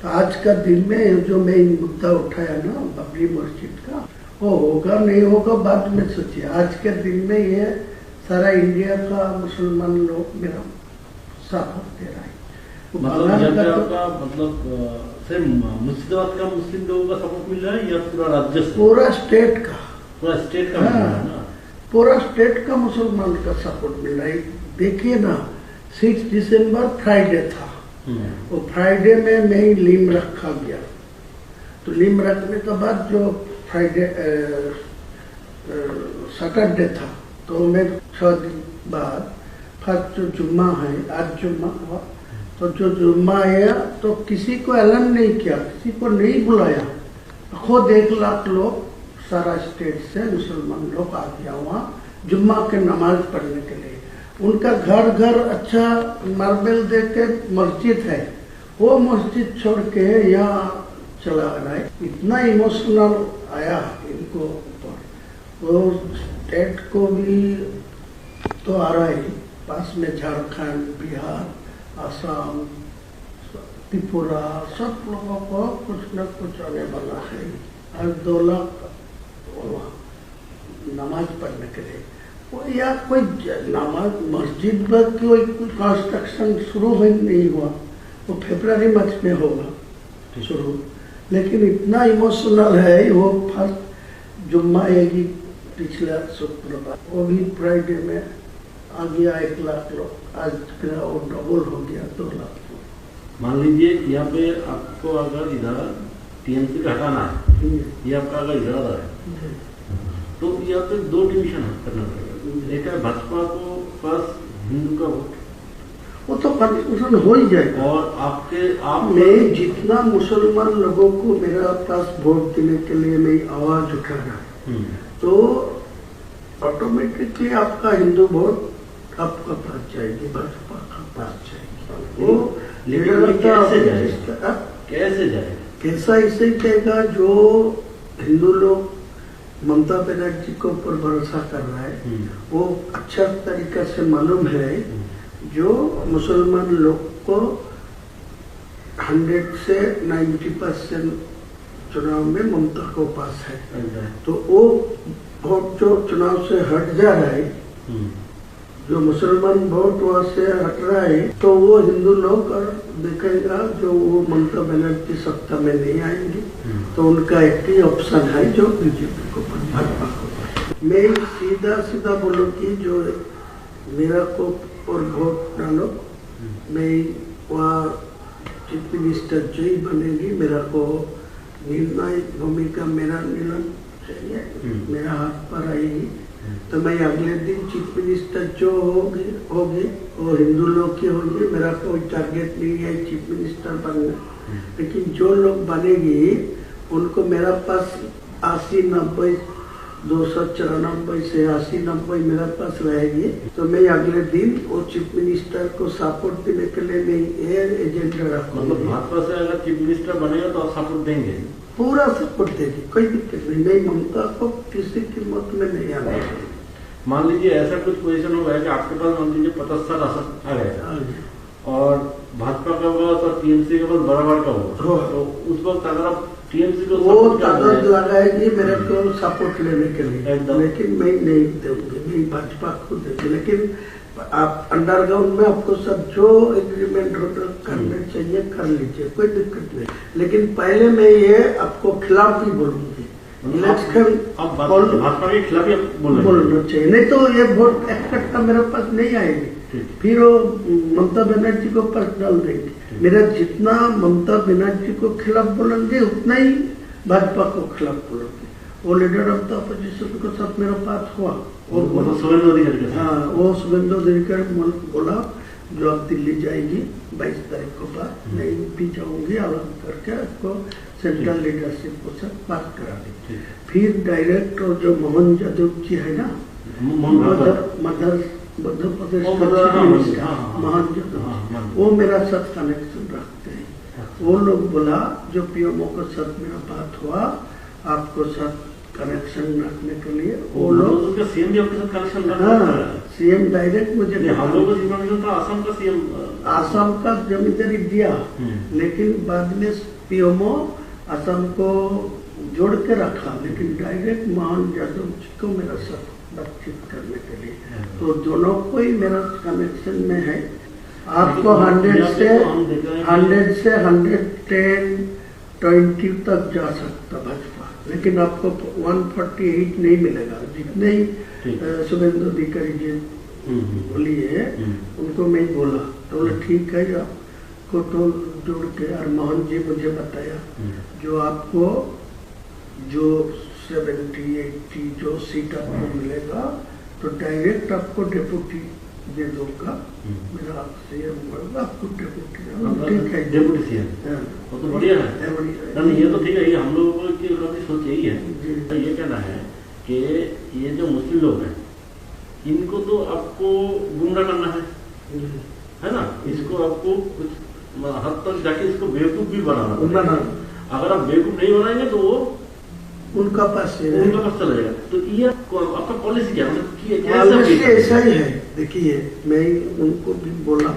तो आज का दिन में जो मैं मुद्दा उठाया ना बाबरी मस्जिद का, वो होगा नहीं होगा बाद में सोचिए। आज के दिन में ये सारा इंडिया का मुसलमान लोग मेरा साथ दे रहा है। मतलब सिर्फ मुर्शिदाबाद का मुस्लिम लोगों का सपोर्ट मिल रहा है या पूरा राज्य से? पूरा स्टेट का मिल रहा है ना? पूरा स्टेट का मुसलमान का सपोर्ट मिल रहा है। देखिए ना 6 दिसंबर फ्राइडे था, वो फ्राइडे में मैं लीम रखा गया। तो लीम रखने के बाद जो फ्राइडे सैटरडे था, तो मैं 6 दिन बाद फर्स्ट जो जुम्मा है, आज जुम्मा हुआ, तो जो जुम्मा आया तो किसी को ऐलान नहीं किया, किसी को नहीं बुलाया। खुद 1 लाख लोग सारा स्टेट से मुसलमान लोग आ गया वहाँ जुम्मा के नमाज पढ़ने के लिए। उनका घर घर अच्छा मार्बल दे के मस्जिद है, वो मस्जिद छोड़ के यहाँ चला रहा है। इतना इमोशनल आया इनको ऊपर। वो स्टेट को भी तो आ रहा है, पास में झारखंड, बिहार, असम, त्रिपुरा, सब लोगों को कुछ न कुछ आने वाला है। आज 2 लाख नमाज पढ़ने के लिए वो या कोई नमाज मस्जिद पर कोई कंस्ट्रक्शन शुरू नहीं हुआ, वो फरवरी मार्च में होगा शुरू। लेकिन इतना इमोशनल है वो। फर्स्ट जुम्मा आएगी पिछला शुक्रवार, वो भी फ्राइडे में आ गया 1 लाख लोग। आज फिर वो डबल हो गया 2 लाख। मान लीजिए यहाँ पे आपको अगर इधर टीएमसी का हटाना है, ये आपका अगर इरादा है, तो यहाँ पे 2 डिवीजन करना पड़ेगा। एक है भाजपा को पास हिंदू का वोट, वो तो कन्फ्यूजन हो ही जाएगा। और आप मैं जितना मुसलमान लोगों को मेरा पास वोट देने के लिए मैं आवाज उठा रहा है, तो ऑटोमेटिकली आपका हिंदू वोट आपका पास जाएगी, भाजपा का पास जाएगी। वो कैसे जाएगा? कैसा इसे कहेगा जो हिंदू लोग ममता बनर्जी के ऊपर भरोसा कर रहा है, वो अच्छा तरीका से मालूम है जो मुसलमान लोग को 100 से 90% चुनाव में ममता को पास है। तो वो वोट जो चुनाव से हट जा रहा है, जो मुसलमान वोट वहां से हट रहा है, तो वो हिंदू लोग देखेगा जो वो ममता बनर्जी सत्ता में नहीं आएंगे, तो उनका एक ही ऑप्शन है जो बीजेपी को, भाजपा को। मैं सीधा बोलूँ कि जो मेरा को और वोट डालो, मैं वहाँ चीफ मिनिस्टर जो ही बनेगी, मेरा को निर्णायक भूमिका मेरा निर्णय चाहिए, मेरा हाथ पर आएगी। तो मैं अगले दिन चीफ मिनिस्टर जो होगी वो हिंदू लोग की होगी। मेरा कोई टारगेट नहीं है चीफ मिनिस्टर बनना, लेकिन जो लोग बनेगी उनको मेरा पास 80-90 294 से 80-90 मेरा पास रहेगी। तो मैं अगले दिन वो चीफ मिनिस्टर को सपोर्ट देने के लिए मैं ये एजेंडा रखूंगा। मतलब भाजपा से अगर चीफ मिनिस्टर बनेगा तो आप सपोर्ट देंगे? पूरा सपोर्ट देगी, कोई दिक्कत नहीं। मैं ममता को किसी कीमत में नहीं आना। मान लीजिए ऐसा कुछ पोजीशन होगा कि आपके पास मान लीजिए 50 आ गया और भाजपा का होगा तो टीएमसी के पास बराबर का होगा, तो उस वक्त अगर आप टीएमसी को वो ताकत लगाएगी मेरे को सपोर्ट लेने के लिए, लेकिन मैं नहीं दूंगी, मैं भाजपा को दूंगी। लेकिन आप अंडरग्राउंड में आपको सब जो एग्रीमेंट होता करने चाहिए कर लीजिए, कोई दिक्कत नहीं। लेकिन पहले मैं ये आपको खिलाफ ही बोलूंगी, इलेक्शन भाजपा के खिलाफ ही बोलना चाहिए, नहीं तो ये वोट इकट्ठा मेरे पास नहीं आएगी, फिर वो ममता बनर्जी को पास डाल देंगे। मेरा जितना ममता बनर्जी को खिलाफ बोलेंगे उतना ही भाजपा को खिलाफ बोलेंगे। वो लीडर ऑफ द अपोजिशन के साथ मेरा बात हुआ, शुभेंदु अधिकारी। हाँ, वो शुभेंदु अधिकारी बोला जो अब दिल्ली जाएगी 22 तारीख को बाद, मैं भी जाऊंगी, अलग करके आपको सेंट्रल लीडरशिप को साथ बात करा दी। फिर डायरेक्ट जो मोहन यादव जी है ना, मध्य प्रदेश मोहन यादव, वो मेरा साथ कनेक्शन रखते हैं। वो लोग बोला जो पीएमओ के साथ मेरा बात हुआ, आपको साथ कनेक्शन रखने के लिए वो लोग सीएम भी आपके साथ कनेक्शन सीएम डायरेक्ट मुझे हम लोगों को इन्फॉर्मेशन था असम का सीएम, असम का जमींदारी दिया, लेकिन बाद में पीएमओ असम को जोड़ के रखा, लेकिन डायरेक्ट मोहन यादव जी को मेरा साथ बातचीत करने के लिए, तो दोनों को ही मेरा कनेक्शन में है। आपको 100 से 110, 20 तक जा सकता भाजपा, लेकिन आपको 148 नहीं मिलेगा। जितने ही शुभेंदु अधिकारी जी बोलिए उनको मैं बोला, तो बोले ठीक है, आपको तो जोड़ के, और मोहन जी मुझे बताया जो आपको जो 70-80 जो सीट आपको मिलेगा तो डायरेक्ट आपको डेप्यूटी दे दूंगा, मेरा सीएम होगा, आपको डेप्यूटी। ठीक है, डेप्यूटी सीएम वो तो बढ़िया है, नहीं ये तो ठीक है। ये हम लोगों की सोच यही है, ये कहना है कि ये जो मुस्लिम लोग हैं इनको तो आपको गुमराह करना है ना, इसको आपको कुछ हद तक जाके इसको बेवकूफ भी बनाना। अगर आप बेवकूफ नहीं बनाएंगे तो वो उनका पास चला जाएगा। तो ये आपका पॉलिसी क्या पॉलिसी ऐसा ही है। देखिए, मैं उनको भी बोला,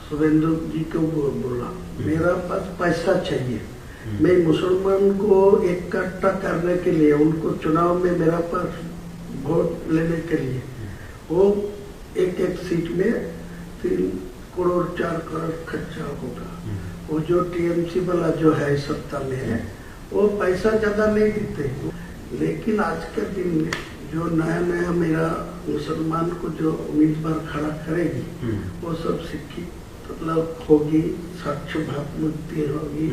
शुभेंदु जी को बोला, मेरा पास पैसा चाहिए, मैं मुसलमान को इकट्ठा करने के लिए, उनको चुनाव में मेरा पास वोट लेने के लिए, वो एक सीट में 3 करोड़ 4 करोड़ खर्चा होगा। वो जो टीएमसी वाला जो है सत्ता में है, वो पैसा ज्यादा नहीं देते, लेकिन आज के दिन में जो नया मेरा मुसलमान को जो उम्मीदवार खड़ा करेगी वो सब शिक्षित मतलब होगी, साक्ष्य भावमुक्ति होगी,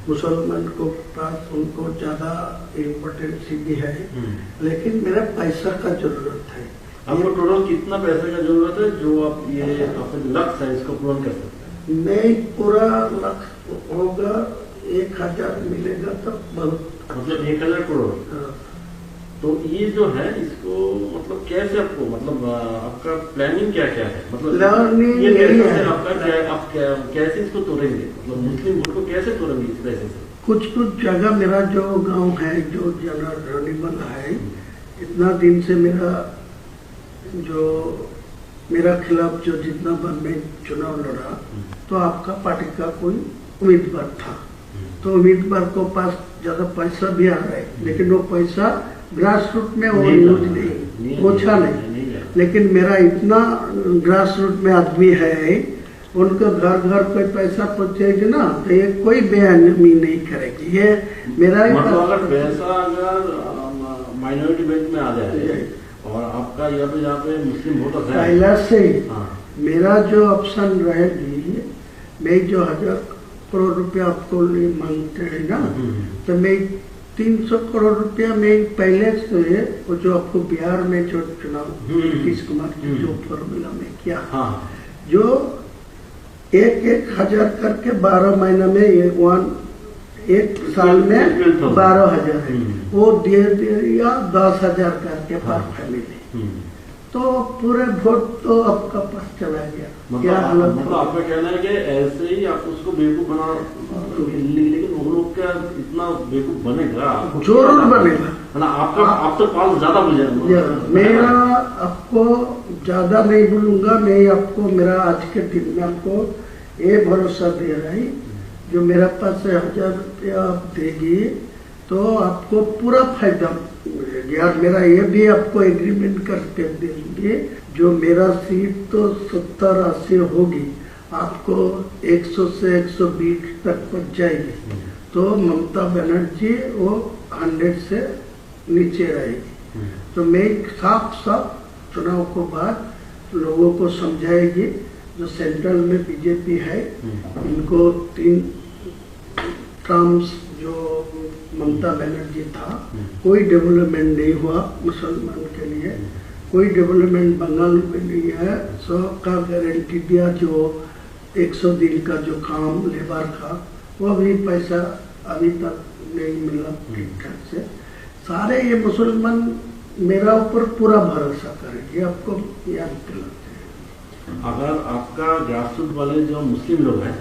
मुसलमान को पास उनको ज्यादा इम्पोर्टेंस भी है, लेकिन मेरा पैसा का जरूरत है। आपको टोटल कितना पैसे का जरूरत है जो आप ये अपने लक्ष्य है इसको पूर्ण कर सकते हैं? नहीं, पूरा लक्ष्य होगा 1000 मिलेगा तो बहुत, मतलब 1000 करोड़। तो ये जो है इसको मतलब कैसे आपको मतलब आपका प्लानिंग क्या क्या है, मतलब ये है आपका क्या, आप कैसे इसको तोड़ेंगे, मतलब मुस्लिम वोट को कैसे तोड़ेंगे इस पैसे से? कुछ जगह मेरा जो गांव है जो जनरल है, इतना दिन से मेरा खिलाफ जो जितना बार मैं चुनाव लड़ा, तो आपका पार्टी का कोई उम्मीदवार था, तो उम्मीदवार को पास ज्यादा पैसा भी आ रहा है, लेकिन वो पैसा ग्रास रूट में वो यूज नहीं पहुंचा नहीं। लेकिन मेरा इतना ग्रास रूट में आदमी है, उनको घर घर कोई पैसा पहुंचेगी ना, तो ये कोई बेअहमी नहीं करेगी। ये मेरा मतलब अगर पैसा अगर माइनॉरिटी बैंक में आ जाए और आपका यहाँ पे मुस्लिम वोटर है पहला से मेरा जो ऑप्शन रहेगी, मैं जो 1000 करोड़ रुपया आपको मांगते हैं ना, तो मैं 300 करोड़ रुपया में पहले से वो जो आपको बिहार में जो चुनाव नीतीश कुमार की जो फॉर्मूला में किया, जो 1,000 करके 12 महीना में एक साल में 12,000 है, वो दे दिया 10,000 करके पर फैमिली, तो पूरे वोट तो आपका पास चला गया। क्या हालत? मतलब आपका कहना है कि ऐसे ही आप उसको बेवकूफ बना, लेकिन वो लोग क्या इतना बेवकूफ बनेगा? जरूर बनेगा ना, आपका आप तो पाल ज्यादा बोल जाएगा। मेरा आपको ज्यादा नहीं बोलूंगा, मैं आपको मेरा आज के दिन में आपको ये भरोसा दे रहा है, जो मेरा पास 1000 रुपया आप देगी तो आपको पूरा फायदा मिलेगा। और मेरा ये भी आपको एग्रीमेंट करके देंगे, जो मेरा सीट तो 70-80 होगी, आपको 100 से 120 तक पहुंच जाएगी, तो ममता बनर्जी वो 100 से नीचे रहेगी। तो मैं साफ चुनाव को बाद लोगों को समझाएगी, जो सेंट्रल में बीजेपी है, इनको 3 टर्म्स जो ममता बनर्जी था, कोई डेवलपमेंट नहीं हुआ मुसलमान के लिए, कोई डेवलपमेंट बंगाल में नहीं है। 100 का गारंटी दिया, जो 100 दिन का जो काम लेबर का, वो भी पैसा अभी तक नहीं मिला ठीक ठाक से। सारे ये मुसलमान मेरा ऊपर पूरा भरोसा करेंगे, आपको याद दिलाते हैं। अगर आपका ग्रासरूट वाले जो मुस्लिम लोग हैं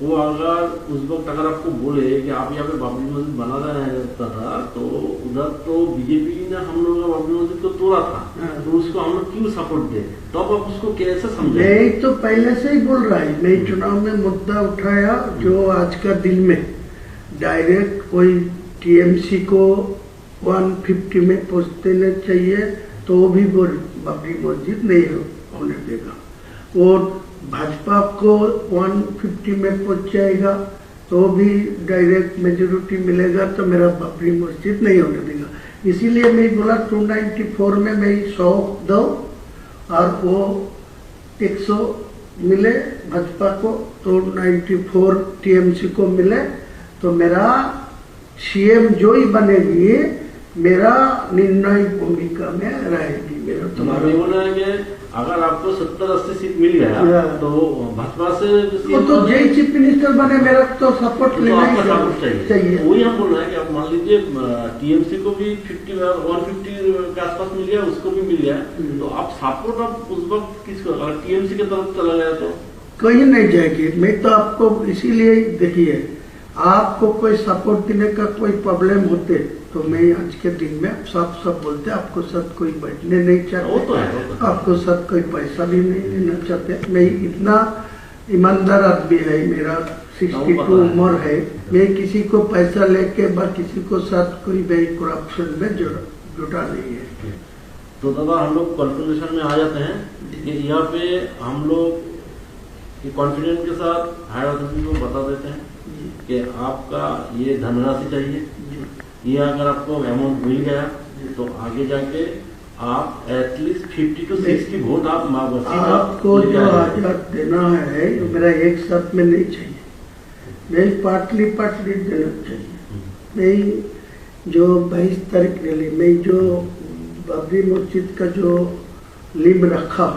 वो अगर उस वक्त अगर आपको बोले कि आप यहाँ पे बाबरी मस्जिद बना रहता था, तो उधर तो बीजेपी ने हम लोगों का बाबरी मस्जिद को तोड़ा था, तो उसको हम लोग क्यों सपोर्ट दे, तो अब आप उसको कैसे समझे? मैं तो पहले से ही बोल रहा है, मैं चुनाव में मुद्दा उठाया जो आज का दिन में डायरेक्ट कोई टीएमसी को 150 में पहुंच देना चाहिए, तो वो भी बाबरी मस्जिद नहीं होने देगा। और भाजपा को 150 में पहुंच जाएगा तो भी डायरेक्ट मेजोरिटी मिलेगा, तो मेरा बाबरी मस्जिद नहीं होने देगा। इसीलिए मैं बोला 294 में मैं 100 दो और वो 100 मिले भाजपा को, तो 94 टीएमसी को मिले, तो मेरा सीएम जो ही बनेगी मेरा निर्णायक भूमिका में रहेगी। मेरा तुम्हारा बोलना है कि अगर आपको 70-80 सीट मिल गया तो भाजपा से वो तो जय चीफ मिनिस्टर बने, मेरा तो सपोर्ट तो लेना आपका सपोर्ट चाहिए। वही हम बोल रहे हैं कि आप मान लीजिए टीएमसी को भी 150 के आसपास मिल गया, उसको भी मिल गया, तो आप सपोर्ट आप उस वक्त किसको, अगर टीएमसी की तरफ चला गया तो कहीं नहीं जाएगी। मैं तो आपको इसीलिए देखिए, आपको कोई सपोर्ट देने का कोई प्रॉब्लम होते तो मैं आज के दिन में सब बोलते आपको साथ कोई बैठने नहीं चाहते, तो है। आपको साथ कोई पैसा भी नहीं लेना चाहते। मैं इतना ईमानदार आदमी है, मेरा 62 उम्र है, मैं किसी को पैसा लेके किसी को साथ कोई भी करप्शन में जुटा नहीं है। तो दादा हम लोग कंक्लूजन में आ जाते हैं कि यहाँ पे हम लोग कॉन्फिडेंस के साथ हायर अथॉरिटी को बता देते हैं कि आपका ये धनराशि चाहिए, ये अगर आपको अमाउंट मिल गया तो आगे जाके आप एटलीस्ट 50 to 60 वोट आप आपको जो आजाद देना है मेरा एक साथ में नहीं चाहिए, मैं पार्टली देना चाहिए। मैं जो 22 तारीख रैली में जो बाबरी मस्जिद का जो लिम रखा,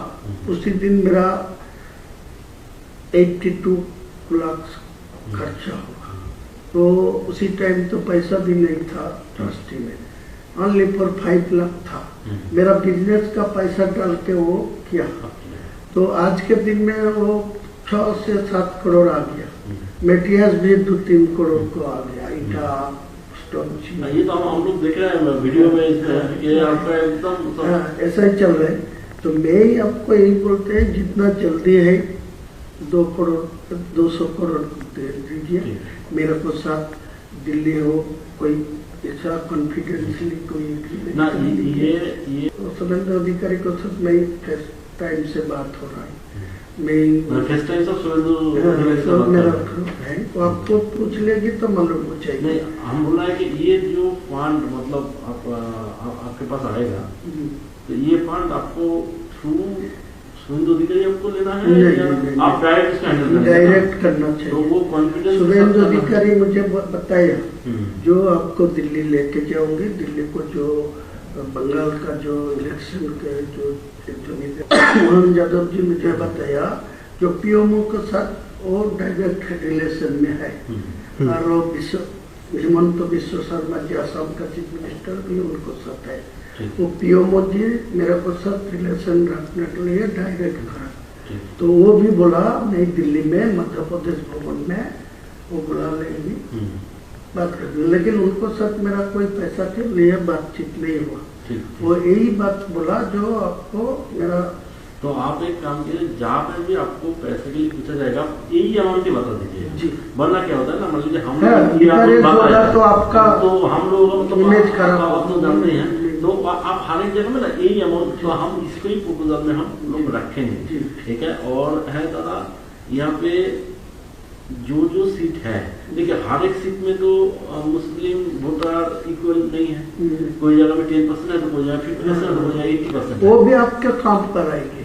उसी दिन मेरा 82 लाख खर्चा होगा, तो उसी टाइम तो पैसा भी नहीं था ट्रस्टी में, ओनली फॉर 5 लाख था। मेरा बिजनेस का पैसा डाल के वो किया, तो आज के दिन में वो 6 से 7 करोड़ आ गया। मेटेरियल्स भी 2-3 करोड़ को आ गया, ईटा स्टोन। ये तो हम लोग देख रहे हैं वीडियो में, ये आपका एकदम ऐसा ही चल रहा है। तो मैं आपको यही बोलते हैं, जितना जल्दी है 2 करोड़ 200 करोड़ दे दीजिए मेरे को, साथ दिल्ली हो कोई ऐसा कॉन्फिडेंशियली कोई ना, ये सुरेंद्र अधिकारी को साथ में फर्स्ट टाइम से बात हो रहा है, मैं फर्स्ट टाइम सब सुरेंद्र मेरा है, तो आपको पूछ लेगी तो मालूम हो जाएगी। नहीं, हम बोल रहे हैं कि ये जो फंड मतलब आपके पास आएगा, तो ये फंड आपको थ्रू सुरेंद्र अधिकारी आपको लेना है या आप डायरेक्ट इसका हैंडल डायरेक्ट करना चाहिए? तो वो कॉन्फिडेंस सुरेंद्र अधिकारी मुझे बताया, जो आपको दिल्ली लेके जाओगे, दिल्ली को जो बंगाल का जो इलेक्शन के जो मोहन यादव जी मुझे बताया, जो पीएमओ के साथ वो डायरेक्ट रिलेशन में है, और वो हेमंत बिश्व शर्मा जी असम का चीफ मिनिस्टर भी उनको साथ है, वो पीएमओ जी मेरे को साथ रिलेशन रखने के लिए डायरेक्ट करा। तो वो भी बोला नहीं, दिल्ली में मध्य प्रदेश भवन में वो बुला लेंगे, बात करेंगे, लेकिन उनको साथ मेरा कोई पैसा के लिए बातचीत नहीं हुआ। वो यही बात बोला जो आपको मेरा। तो आप एक काम कीजिए, जहाँ पे भी आपको पैसे के लिए पूछा जाएगा यही अमाउंट ही बता दीजिए जी, वरना क्या होता है ना, मान लीजिए हम तो आपका तो हम लोग इमेज खराब तो जानते हैं, तो आप हर एक जगह में ना यही अमाउंट, तो हम इसको ही प्रपोजल में हम लोग रखेंगे, ठीक है। और है दादा यहाँ पे जो सीट है, देखिए हर एक सीट में तो मुस्लिम वोटर इक्वल नहीं है, कोई जगह में 10% है, तो कोई जगह 50% है, तो कोई जगह 80%। वो भी आपके काम पर आएंगे,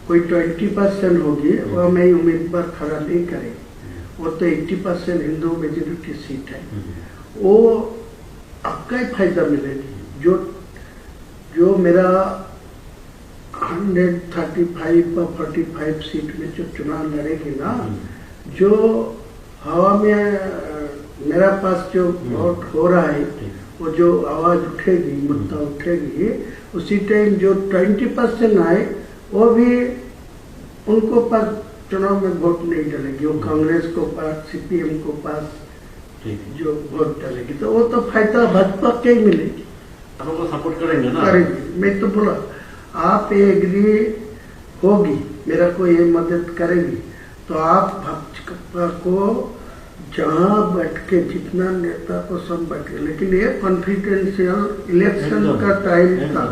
कोई 20% होगी, वो मैं उम्मीदवार खड़ा नहीं करेंगे, वो तो 80% हिंदू मेजोरिटी सीट है, वो आपका ही फायदा मिलेगी। जो मेरा 135 और 45 सीट में जो चुनाव लड़ेगी ना, जो हवा में मेरा पास जो वोट हो रहा है, वो जो आवाज उठेगी, मुद्दा उठेगी, उसी टाइम जो 20% आए वो भी उनको पास चुनाव में वोट नहीं डालेगी, वो कांग्रेस को पास, सीपीएम को पास जो वोट डालेगी, तो वो तो फायदा भाजपा के ही मिलेगी। आपको सपोर्ट करेंगे ना? करेंगे। मैं तो बोला आप ये एग्री होगी, मेरा को ये मदद करेगी, तो आप भाजपा को जहाँ बैठ के जितना नेता को सब बैठे, लेकिन ये कॉन्फिडेंशियल इलेक्शन का टाइम था,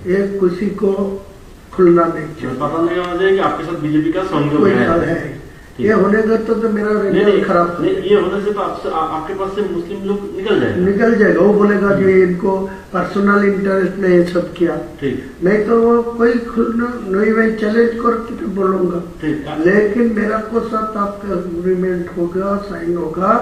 ये किसी को खुलना नहीं चाहिए। पता नहीं होना चाहिए कि आपके साथ बीजेपी का संयोग है। ये होने का तो मेरा रिजल्ट खराब नहीं, ये होने से तो आपके पास से मुस्लिम लोग निकल जाएगा। वो बोलेगा कि इनको पर्सनल इंटरेस्ट में ये सब किया। नहीं तो वो कोई खुलना नहीं, मैं चैलेंज करके बोलूंगा, लेकिन मेरा को साथ आपका एग्रीमेंट होगा, साइन होगा,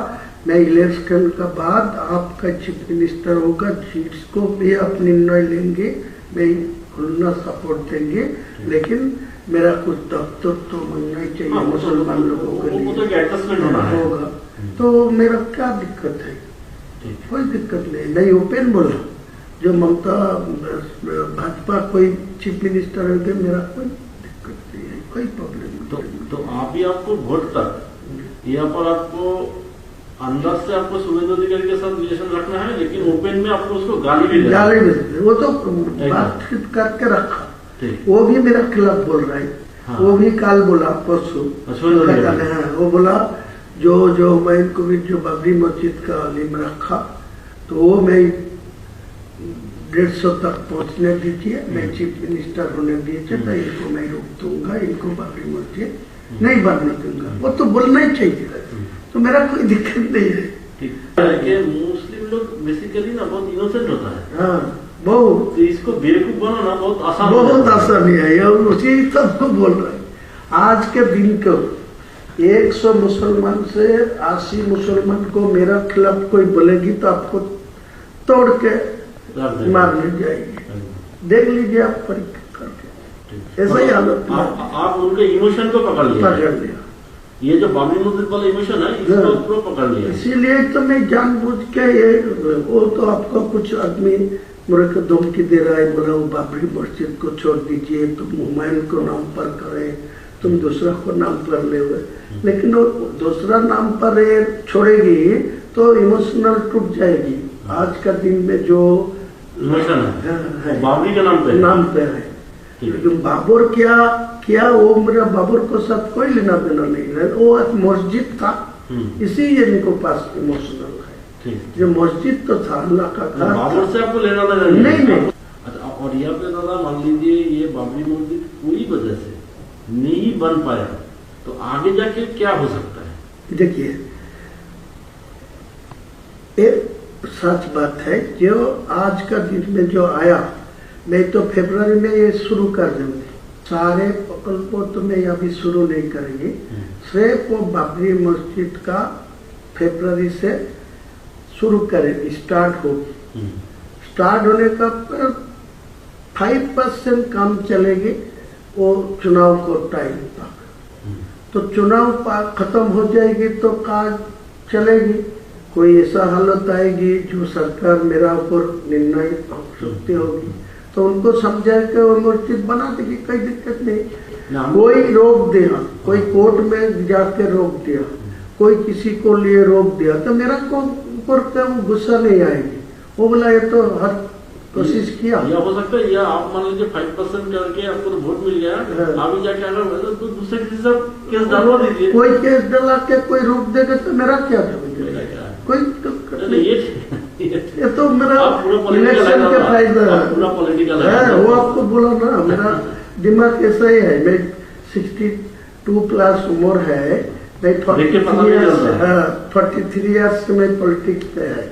मैं इलेक्शन का बाद आपका चीफ मिनिस्टर होगा, जिसको भी आप निर्णय लेंगे मैं खुलना सपोर्ट देंगे, लेकिन मेरा कुछ दफ्तर तो बनना ही चाहिए मुसलमान लोगों के लिए होगा, तो मेरा क्या दिक्कत है? कोई दिक्कत नहीं, मैं ओपन बोला, जो ममता भाजपा कोई चीफ मिनिस्टर होंगे, मेरा कोई दिक्कत नहीं है, कोई प्रॉब्लम नहीं। तो आप ही आपको वोट तक यहाँ पर आपको अंदाज से आपको शुभेंदु अधिकारी के साथ रिलेशन रखना है, लेकिन ओपन में आपको उसको गाली भी वो तो बातचीत करके रखा, वो भी मेरा खिलाफ बोल रहा है। हाँ। वो भी काल बोला परसों, वो बोला जो मैं इनको भी जो बाबरी मस्जिद का लिम रखा, तो वो मैं 150 तक पहुंचने दीजिए, मैं चीफ मिनिस्टर होने दीजिए, तो इनको मैं रोक दूंगा, इनको बाबरी मस्जिद नहीं बनने दूंगा। वो तो बोलना ही चाहिए, तो मेरा कोई दिक्कत नहीं है। मुस्लिम लोग बेसिकली ना बहुत इनोसेंट होता है। हाँ, बहुत, तो इसको बेवकूफ बनाना बहुत आसान है। उसी तब बोल रहे हैं, आज के दिन को 100 मुसलमान से 80 मुसलमान को मेरा खिलाफ कोई बोलेगी तो आपको तोड़ के मारने जाएगी। देख लीजिए आप परीक्षा करके, ऐसा ही हालत। आप उनके इमोशन को पकड़ लिया, ये जो बाबरी मस्जिद वाला इमोशन है इसको पकड़ लिया। इसीलिए तो मैं जानबूझ के ये, वो तो आपको कुछ आदमी मेरे को धमकी दे रहा है, बोला वो बाबरी मस्जिद को छोड़ दीजिए, तुम हुमायूं को नाम पर करे, तुम दूसरा को नाम पर ले हुए, लेकिन वो दूसरा नाम पर छोड़ेगी तो इमोशनल टूट जाएगी। आज का दिन में जो इमोशन है बाबरी के नाम पे है, लेकिन बाबर क्या वो मेरा बाबर को साथ कोई लेना देना नहीं है, वो एक मस्जिद था, इसी इनको पास इमोशनल है। जो मस्जिद तो था अल्लाह का घर, बाबर से आपको लेना देना नहीं। अच्छा, और यहाँ पे दादा मान लीजिए ये बाबरी मस्जिद पूरी वजह से नहीं बन पाया, तो आगे जाके क्या हो सकता है? देखिए, एक सच बात है, जो आज का दिन में जो आया, मैं तो फरवरी में ये शुरू कर दूंगी, सारे प्रकल्पों तो मैं अभी शुरू नहीं करेंगे, सिर्फ वो बाबरी मस्जिद का फरवरी से शुरू करेंगे, स्टार्ट होगी। स्टार्ट होने का 5% काम चलेगी वो चुनाव को टाइम तक, तो चुनाव खत्म हो जाएगी तो काज चलेगी। कोई ऐसा हालत आएगी जो सरकार मेरा ऊपर निर्णय हो सकती होगी, तो उनको समझा के वो मस्जिद बना देगी, कोई दिक्कत नहीं। कोई रोक दिया, कोई कोर्ट में जाके रोक दिया, कोई किसी को लिए रोक दिया, तो मेरा को ऊपर का वो गुस्सा नहीं आएगी, वो बोला ये तो हर कोशिश किया। या हो सकता है, या आप मान लीजिए 5% करके आपको तो वोट मिल गया, आगे जाके अगर तो दूसरे किसी से केस डालवा दीजिए, कोई केस डाला के कोई रोक देगा तो मेरा क्या कोई तो ये तो मेरा इलेक्शन के फायदा है, वो आपको बोला ना, मेरा दिमाग ऐसा ही है, मैं 62 प्लस उम्र है, मैं 43 ईयर्स में पॉलिटिक्स पे है,